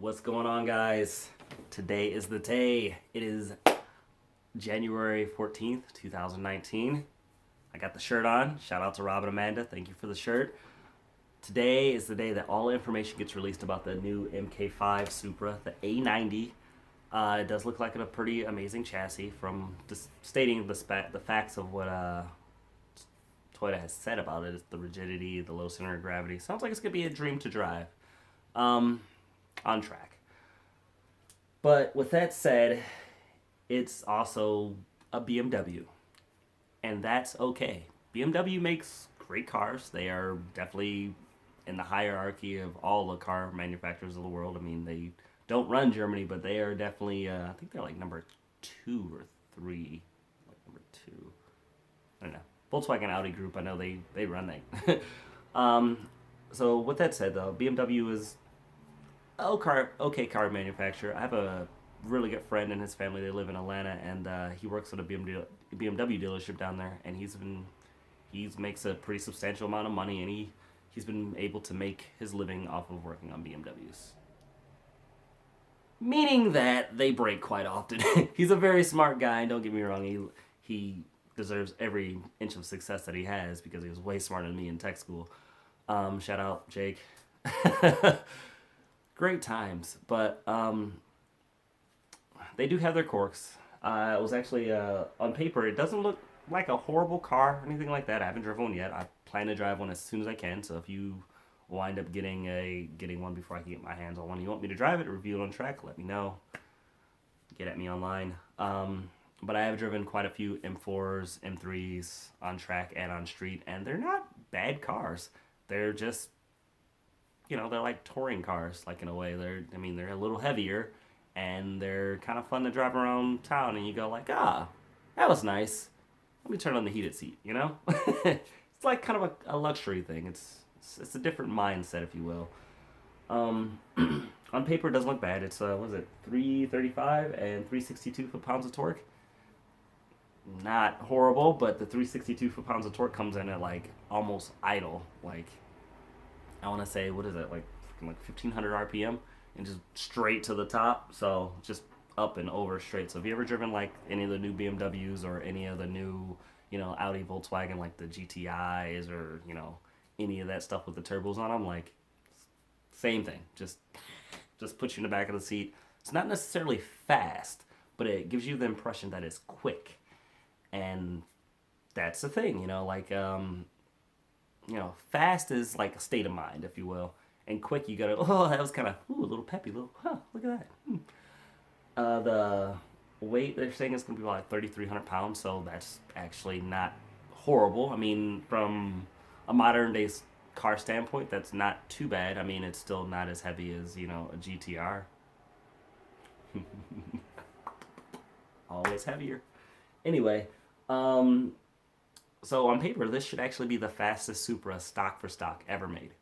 What's going on, guys? Today is the day. It is January 14th, 2019. I got the shirt on. Shout out to Rob and Amanda. Thank you for the shirt. Today is the day that all information gets released about the new MK5 Supra, the A90. It does look like a pretty amazing chassis from just stating the facts of what Toyota has said about it. It's the rigidity, the low center of gravity. Sounds like it's going to be a dream to drive. On track. But with that said, it's also a BMW, and that's okay. BMW makes great cars. They are definitely in the hierarchy of all the car manufacturers of the world. I mean, they don't run Germany, but they are definitely, I think they're like number 2 or 3. Like number 2. I don't know. Volkswagen Audi group, I know they run that. So with that said, though, BMW is okay car manufacturer. I have a really good friend and his family. They live in Atlanta, and he works at a BMW dealership down there. And he makes a pretty substantial amount of money, and he's been able to make his living off of working on BMWs. Meaning that they break quite often. He's a very smart guy. Don't get me wrong. He deserves every inch of success that he has because he was way smarter than me in tech school. Shout out Jake. Great times, but they do have their quirks. It was actually on paper. It doesn't look like a horrible car or anything like that. I haven't driven one yet. I plan to drive one as soon as I can. So if you wind up getting one before I can get my hands on one, you want me to drive it, review it on track, let me know. Get at me online. But I have driven quite a few M4s, M3s on track and on street, and they're not bad cars. They're just they're like touring cars, like in a way. They're a little heavier, and they're kind of fun to drive around town. And you go like, that was nice. Let me turn on the heated seat. It's like kind of a luxury thing. It's a different mindset, if you will. On paper, it doesn't look bad. It's what is it, 335 and 362 foot-pounds of torque. Not horrible, but the 362 foot-pounds of torque comes in at like almost idle, like. I want to say, what is it, like 1,500 RPM, and just straight to the top. So just up and over straight. So if you ever driven like any of the new BMWs or any of the new, Audi, Volkswagen, like the GTIs or any of that stuff with the turbos on them, like same thing. Just puts you in the back of the seat. It's not necessarily fast, but it gives you the impression that it's quick, and that's the thing. Fast is like a state of mind, if you will. And quick, you gotta, that was kind of, a little peppy, look at that. The weight they're saying is going to be like 3,300 pounds, so that's actually not horrible. I mean, from a modern day car standpoint, that's not too bad. I mean, it's still not as heavy as, a GTR. Always heavier. Anyway, so on paper, this should actually be the fastest Supra stock for stock ever made.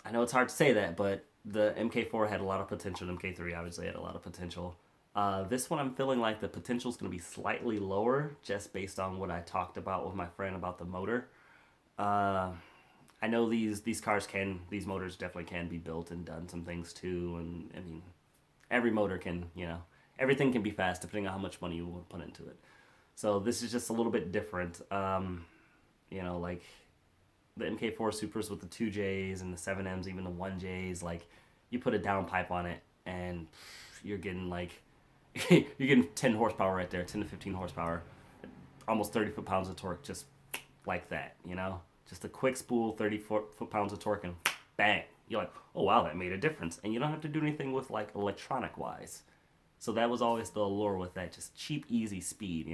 I know it's hard to say that, but the MK4 had a lot of potential. The MK3 obviously had a lot of potential. This one, I'm feeling like the potential is going to be slightly lower, just based on what I talked about with my friend about the motor. I know these motors definitely can be built and done some things too, and I mean, every motor can, everything can be fast depending on how much money you want to put into it. So this is just a little bit different. Like the MK4 Supras with the 2Js and the 7Ms, even the 1Js, like you put a downpipe on it and you're getting like, you're getting 10 horsepower right there, 10 to 15 horsepower, almost 30 foot-pounds of torque, just like that, Just a quick spool, 30 foot-pounds of torque, and bang. You're like, oh wow, that made a difference. And you don't have to do anything with like electronic-wise. So that was always the allure with that, just cheap, easy speed,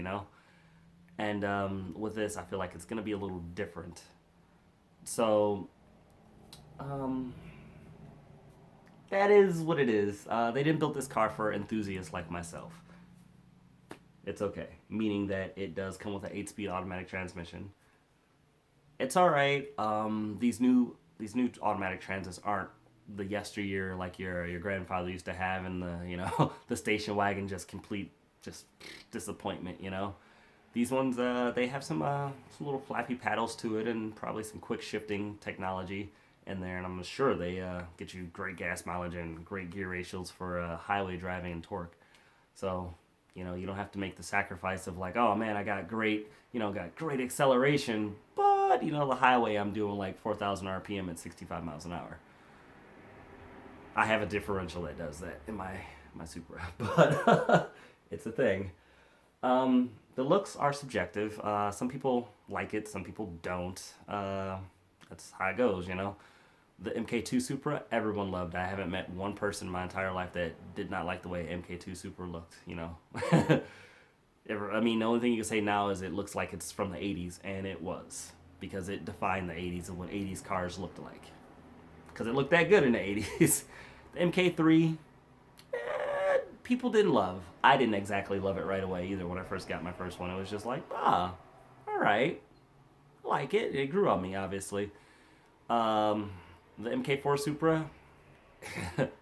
And with this, I feel like it's going to be a little different. So, that is what it is. They didn't build this car for enthusiasts like myself. It's okay, meaning that it does come with an 8-speed automatic transmission. It's all right. These new automatic transits aren't the yesteryear like your grandfather used to have in the the station wagon, just complete disappointment. These ones, they have some little flappy paddles to it and probably some quick shifting technology. in there, and I'm sure they get you great gas mileage and great gear ratios for highway driving and torque. So, you don't have to make the sacrifice of like, oh man, I got great, got great acceleration, but the highway I'm doing like 4,000 RPM at 65 miles an hour. I have a differential that does that in my Supra, but it's a thing. The looks are subjective. Some people like it, some people don't. That's how it goes. The MK2 Supra, everyone loved. I haven't met one person in my entire life that did not like the way MK2 Supra looked. I mean, the only thing you can say now is it looks like it's from the 80s, and it was. Because it defined the 80s and what 80s cars looked like. Because it looked that good in the 80s. The MK3, people didn't love. I didn't exactly love it right away either when I first got my first one. It was just like, alright. I like it. It grew on me, obviously. The MK4 Supra,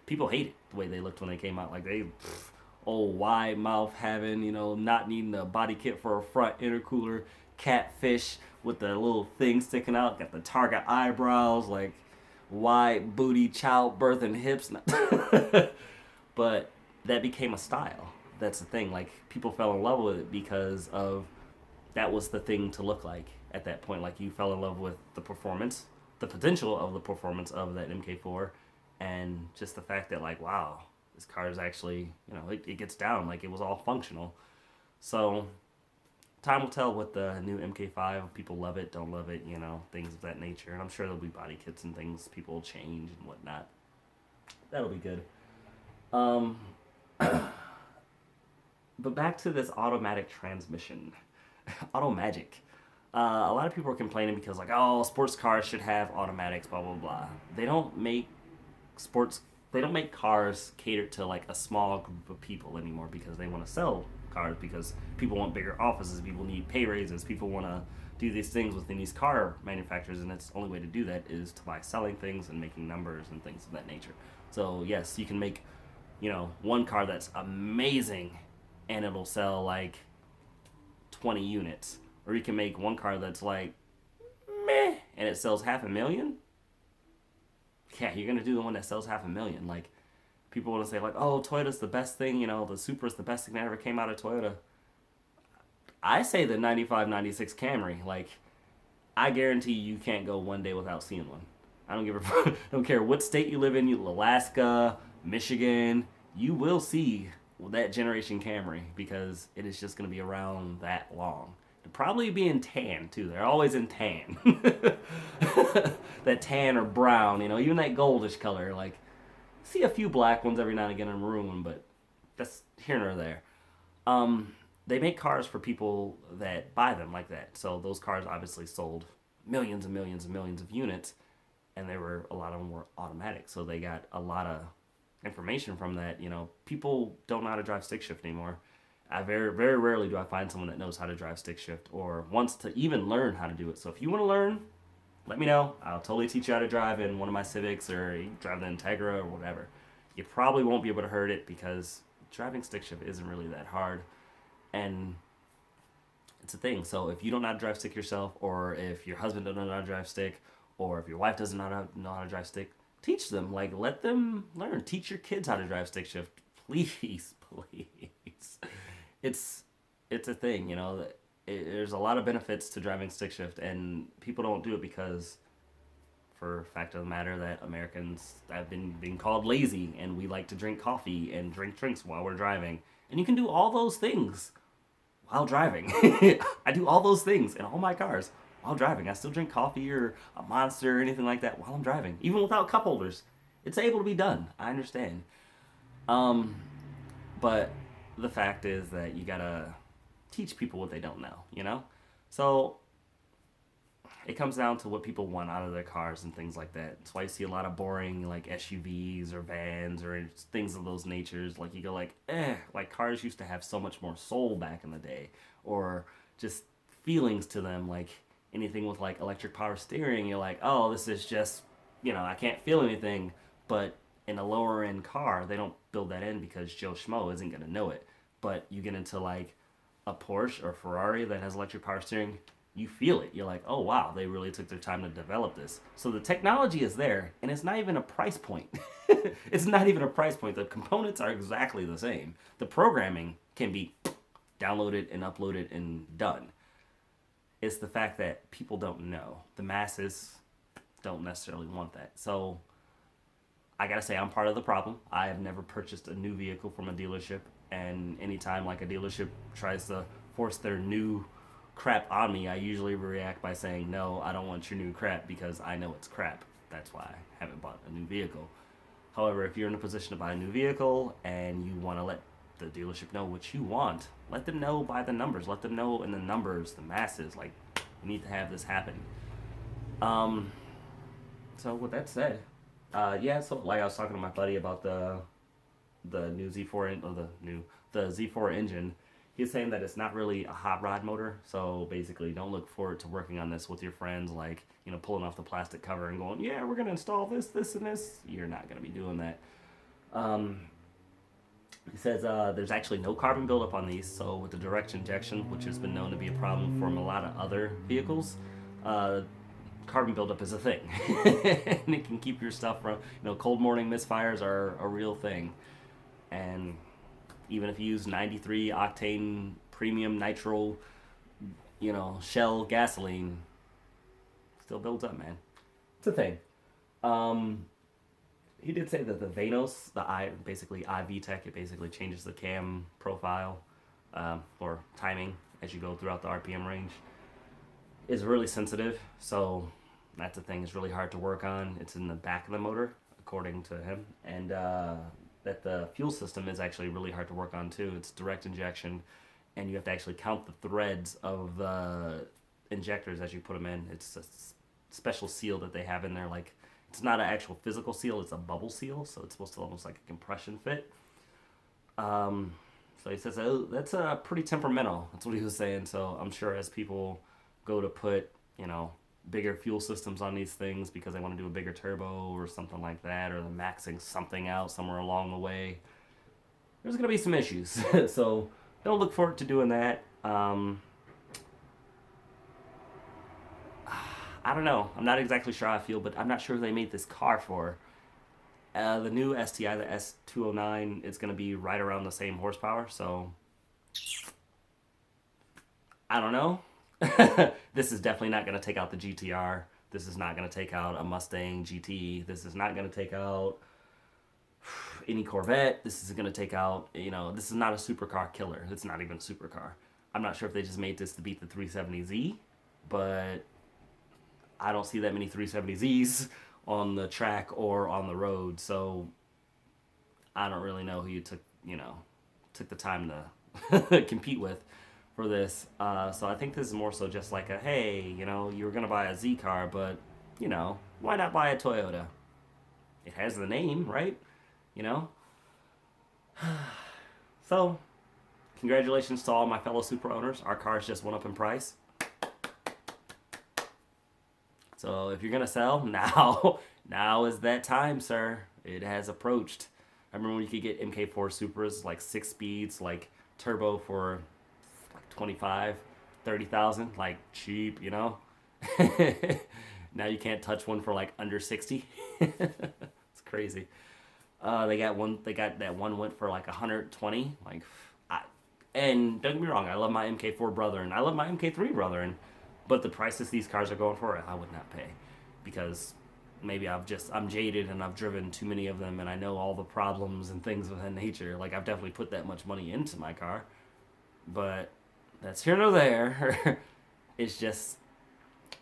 people hated the way they looked when they came out. Like old wide mouth having, not needing a body kit for a front intercooler, catfish with the little thing sticking out, got the target eyebrows, like wide booty, childbirth, and hips. But that became a style. That's the thing. Like people fell in love with it because of that was the thing to look like at that point. Like you fell in love with the performance, the potential of the performance of that MK4, and just the fact that like, wow, this car is actually, it gets down. Like it was all functional. So time will tell with the new MK5. People love it, don't love it, things of that nature. And I'm sure there'll be body kits and things people will change and whatnot. That'll be good. But back to this automatic transmission. Automagic. A lot of people are complaining because like, oh, sports cars should have automatics, blah blah blah. They don't make sports. They don't make cars catered to like a small group of people anymore because they want to sell cars because people want bigger offices, people need pay raises, people want to do these things within these car manufacturers, and that's the only way to do that is to by selling things and making numbers and things of that nature. So yes, you can make one car that's amazing and it'll sell like 20 units. Or you can make one car that's like meh and it sells 500,000. Yeah, you're gonna do the one that sells 500,000. Like people want to say like, oh, Toyota's the best thing, the Supra's the best thing that ever came out of Toyota. I say the 95, 96 Camry. Like I guarantee you can't go one day without seeing one. I don't give a don't care what state you live in, Alaska, Michigan, you will see that generation Camry because it is just going to be around that long. They'll probably be in tan too. They're always in tan. That tan or brown, even that goldish color. Like, see a few black ones every now and again in a maroon, but that's here nor there. They make cars for people that buy them like that. So those cars obviously sold millions and millions and millions of units, and a lot of them were automatic. So they got a lot of information from that. People don't know how to drive stick shift anymore. I very, very rarely do I find someone that knows how to drive stick shift or wants to even learn how to do it. So if you want to learn, let me know. I'll totally teach you how to drive in one of my Civics or you drive the Integra or whatever. You probably won't be able to hurt it because driving stick shift isn't really that hard. And it's a thing. So if you don't know how to drive stick yourself, or if your husband doesn't know how to drive stick, or if your wife doesn't know how to drive stick, teach them. Like, let them learn. Teach your kids how to drive stick shift. Please, please. It's a thing, there's a lot of benefits to driving stick shift, and people don't do it because, for fact of the matter, that Americans have been being called lazy, and we like to drink coffee and drink drinks while we're driving. And you can do all those things while driving. I do all those things in all my cars while driving. I still drink coffee or a Monster or anything like that while I'm driving, even without cup holders. It's able to be done. I understand. But the fact is that you gotta teach people what they don't know, So it comes down to what people want out of their cars and things like that. That's why you see a lot of boring like SUVs or vans or things of those natures. Like you go like cars used to have so much more soul back in the day, or just feelings to them. Like anything with like electric power steering, you're like, oh, this is just, I can't feel anything. But in a lower end car, they don't build that in because Joe Schmo isn't gonna know it. But you get into like a Porsche or Ferrari that has electric power steering, you feel it. You're like, oh wow, they really took their time to develop this. So the technology is there, and it's not even a price point. It's not even a price point. The components are exactly the same. The programming can be downloaded and uploaded and done. It's the fact that people don't know. The masses don't necessarily want that. So I gotta say, I'm part of the problem. I have never purchased a new vehicle from a dealership, and anytime like a dealership tries to force their new crap on me, I usually react by saying, no, I don't want your new crap because I know it's crap. That's why I haven't bought a new vehicle. However, if you're in a position to buy a new vehicle and you want to let the dealership know what you want, let them know by the numbers. Let them know in the numbers, the masses, like, we need to have this happen. Um, so with that said, yeah, so like I was talking to my buddy about the new Z4 or the Z4 engine. He's saying that it's not really a hot rod motor, so basically don't look forward to working on this with your friends, like, you know, pulling off the plastic cover and going, yeah, we're gonna install this, this, and this. You're not gonna be doing that. Um, he says there's actually no carbon buildup on these, so with the direct injection, which has been known to be a problem from a lot of other vehicles, carbon buildup is a thing. And it can keep your stuff from, cold morning misfires are a real thing. And even if you use 93 octane premium nitro, Shell gasoline, still builds up, man. It's a thing. He did say that the vanos, basically IV tech, it basically changes the cam profile or timing as you go throughout the RPM range, is really sensitive. So that's a thing. It's really hard to work on. It's in the back of the motor, according to him, and that the fuel system is actually really hard to work on too. It's direct injection, and you have to actually count the threads of the injectors as you put them in. It's a special seal that they have in there. Like, it's not an actual physical seal, it's a bubble seal, so it's supposed to almost like a compression fit. So he says, oh, that's pretty temperamental. That's what he was saying. So I'm sure as people go to put, bigger fuel systems on these things because they want to do a bigger turbo or something like that, or they're maxing something out somewhere along the way, there's going to be some issues. So don't look forward to doing that. I don't know. I'm not exactly sure how I feel, but I'm not sure who they made this car for. The new STI, the S209, is going to be right around the same horsepower, so I don't know. This is definitely not going to take out the GTR. This is not going to take out a Mustang GT. This is not going to take out any Corvette. This is going to take out, this is not a supercar killer. It's not even a supercar. I'm not sure if they just made this to beat the 370Z, but I don't see that many 370Zs on the track or on the road, so I don't really know who you took the time to compete with for this. So I think this is more so just like a, hey, you were going to buy a Z car, but, why not buy a Toyota? It has the name, right? So, congratulations to all my fellow Supra owners. Our cars just went up in price. So if you're going to sell, now is that time, sir. It has approached. I remember when you could get MK4 Supras, like 6 speeds, like turbo for like 25, 30,000, like cheap, Now you can't touch one for like under 60. It's crazy. They got that one went for like 120. And don't get me wrong, I love my MK4 brother and I love my MK3 brother, and but the prices these cars are going for, I would not pay, because maybe I'm jaded and I've driven too many of them and I know all the problems and things of that nature. Like, I've definitely put that much money into my car, but that's here nor there. It's just,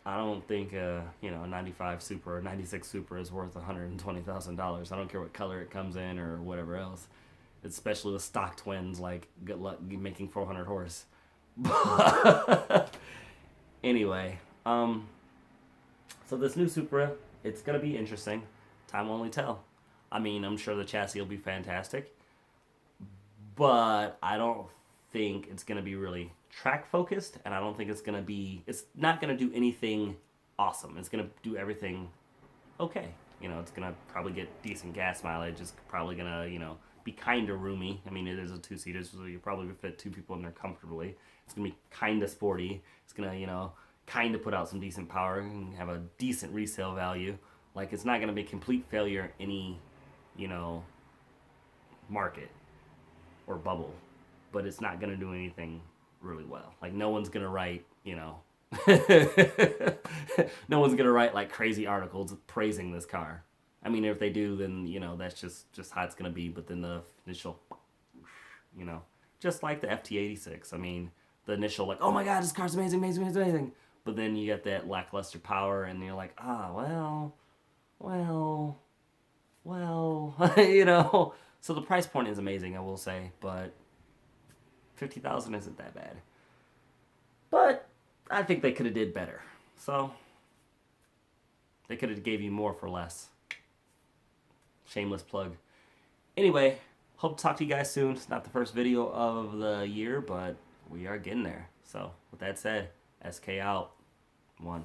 I don't think a 95 Supra or 96 Supra is worth $120,000. I don't care what color it comes in or whatever else, especially with stock twins. Like, good luck making 400 horse. Anyway, so this new Supra, it's going to be interesting. Time will only tell. I mean, I'm sure the chassis will be fantastic, but I don't think it's going to be really track focused, and I don't think it's not going to do anything awesome. It's going to do everything okay. It's going to probably get decent gas mileage. It's probably going to, be kind of roomy. I mean, it is a 2-seater, so you probably fit 2 people in there comfortably. It's going to be kind of sporty. It's going to, kind of put out some decent power and have a decent resale value. Like, it's not going to be a complete failure in any, you know, market or bubble, but it's not going to do anything really well. Like, no one's going to write, you know, no one's going to write like crazy articles praising this car. I mean, if they do, then, you know, that's just how it's going to be. But then the initial, you know, just like the FT86. I mean, the initial, like, oh my God, this car's amazing, amazing, amazing, amazing. But then you get that lackluster power, and you're like, well, you know. So the price point is amazing, I will say, but 50,000 isn't that bad. But I think they could have did better. So they could have gave you more for less. Shameless plug. Anyway, hope to talk to you guys soon. It's not the first video of the year, but we are getting there. So with that said, SK out. 1.